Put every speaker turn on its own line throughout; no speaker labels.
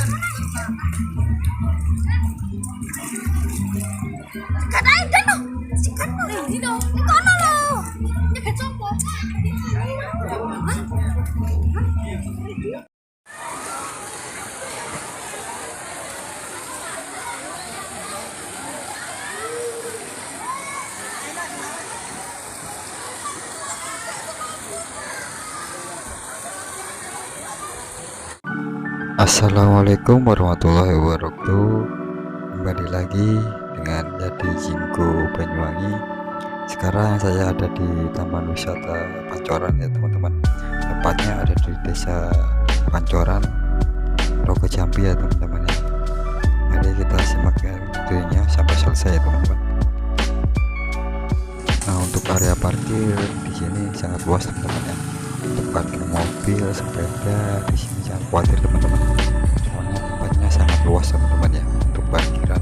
Sikat aja dan no. Sikat no. Ini no. Ini kono lo. Nyegat sopo?
Assalamualaikum warahmatullahi wabarakatuh. Kembali lagi dengan Yadi Jinggo Banyuwangi. Sekarang saya ada di Taman Wisata Pancoran ya teman-teman. Tepatnya ada di Desa Pancoran, Rogo Jambi ya teman-teman ya. Mari kita simak videonya sampai selesai ya teman-teman. Nah, untuk area parkir di sini sangat luas teman-teman ya. Untuk parkir mobil, sepeda di sini jangan khawatir teman-teman. Soalnya tempatnya sangat luas teman-teman ya untuk parkiran.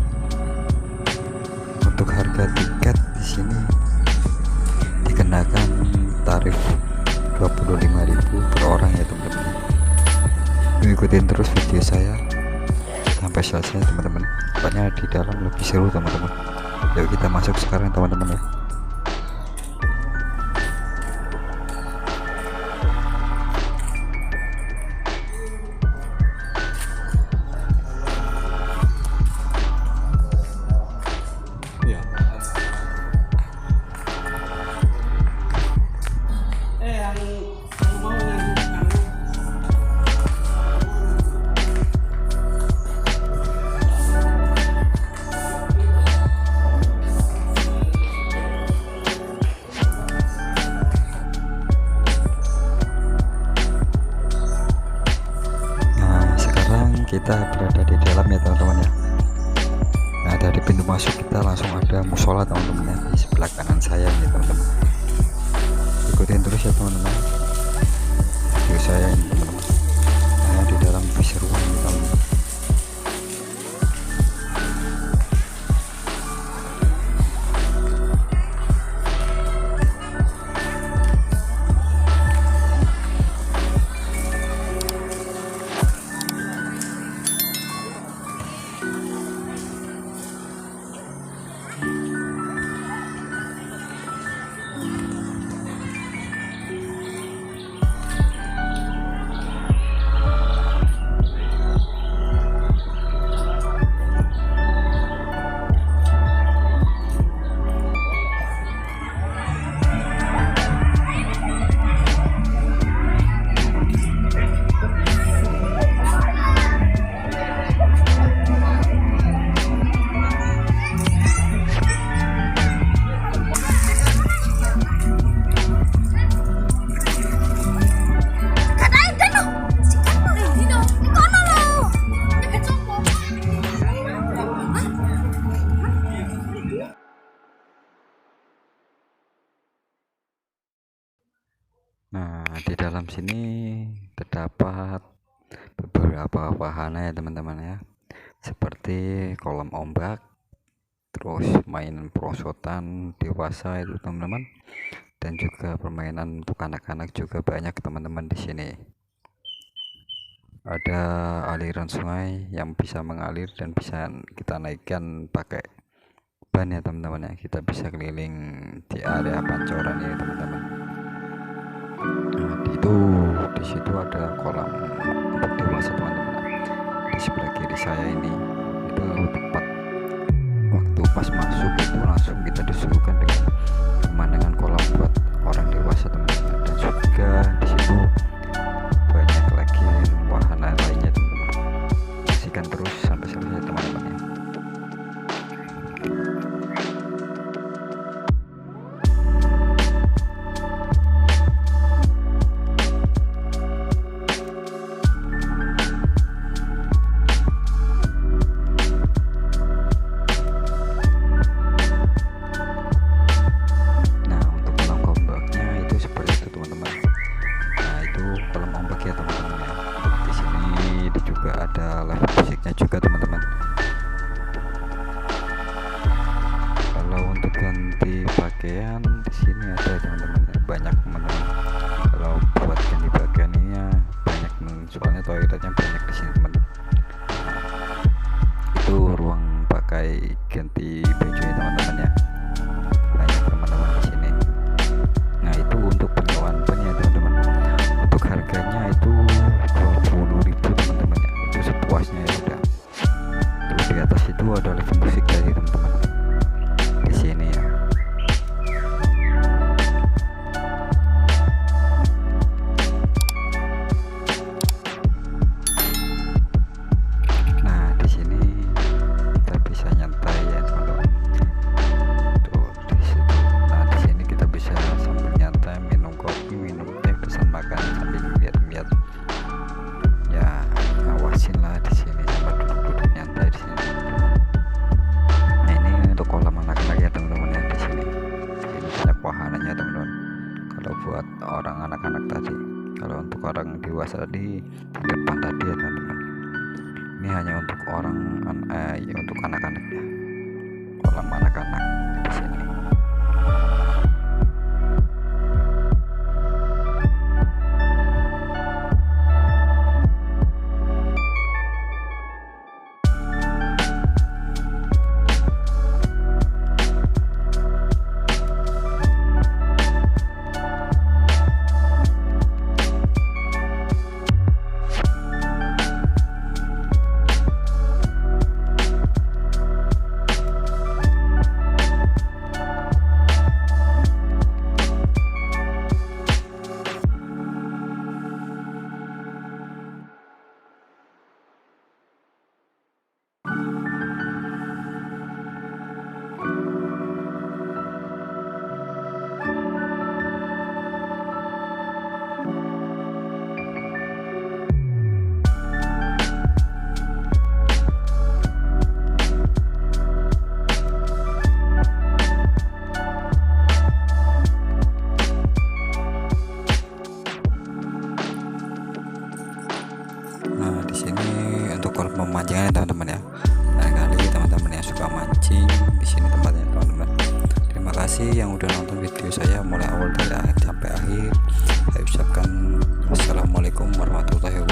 Untuk harga tiket di sini dikenakan tarif 25.000 per orang ya teman-teman. Ikutin terus video saya sampai selesai teman-teman. Tempatnya di dalam lebih seru teman-teman. Yuk kita masuk sekarang teman-teman ya. Kita berada di dalam ya teman-teman ya. Nah, dari pintu masuk kita langsung ada musola teman-teman ya, di sebelah kanan saya nih teman-teman. Ikutin terus ya teman-teman video saya ini teman-teman. Nah, di dalam bisa ruang teman-teman. Nah, di dalam sini terdapat beberapa wahana ya teman-teman ya, seperti kolam ombak, terus mainan perosotan dewasa itu teman-teman, dan juga permainan untuk anak-anak juga banyak teman-teman. Di sini ada aliran sungai yang bisa mengalir dan bisa kita naikkan pakai ban ya teman-teman ya. Kita bisa keliling di area Pancoran ya teman-teman. Nah, di situ ada kolam untuk dewasa teman-teman. Di sebelah kiri saya ini itu tepat waktu pas masuk itu langsung kita disuguhkan dengan pemandangan kolam buat orang dewasa teman-teman. Dan juga di situ banyak lagi wahana lainnya teman-teman. Saksikan terus sampai selesai teman-teman ya. Ada live musiknya juga teman-teman. Kalau untuk ganti pakaian di sini ada teman-teman, banyak teman-teman. Kalau buat ganti pakaiannya banyak, soalnya toiletnya banyak di sini teman-teman. mulai ganti baju ya teman-teman ya, banyak teman-teman di sini. Nah itu untuk penyewaan ban ya teman-teman, untuk harganya itu 20.000 teman-teman ya, itu sepuasnya ya udah. Terus di atas itu ada live musik dari teman-teman di sini ya. Nah di sini kita bisa nyantai ya teman-teman. Tuh di situ. Nah di sini kita bisa sambil nyantai, minum kopi, minum teh, pesan makan sambil lihat-lihat. Ya ngawasin lah di sini sama duduk-duduk nyantai di sini. Nah ini untuk kolam anak-anak ya teman-teman ya di sini. Ini banyak wahananya teman-teman. Kalau buat orang anak-anak tadi, kalau untuk orang dewasa di depan tadi ya teman-teman. Ini hanya untuk orang ya untuk anak-anak ya, kolam anak-anak di sini. Nah di sini untuk kolam pemancingan ya teman-teman ya. Barangkali teman-teman yang suka mancing, di sini tempatnya teman-teman. Terima kasih yang udah nonton video saya mulai awal dari sampai akhir. Saya ucapkan wassalamualaikum warahmatullahi wabarakatuh.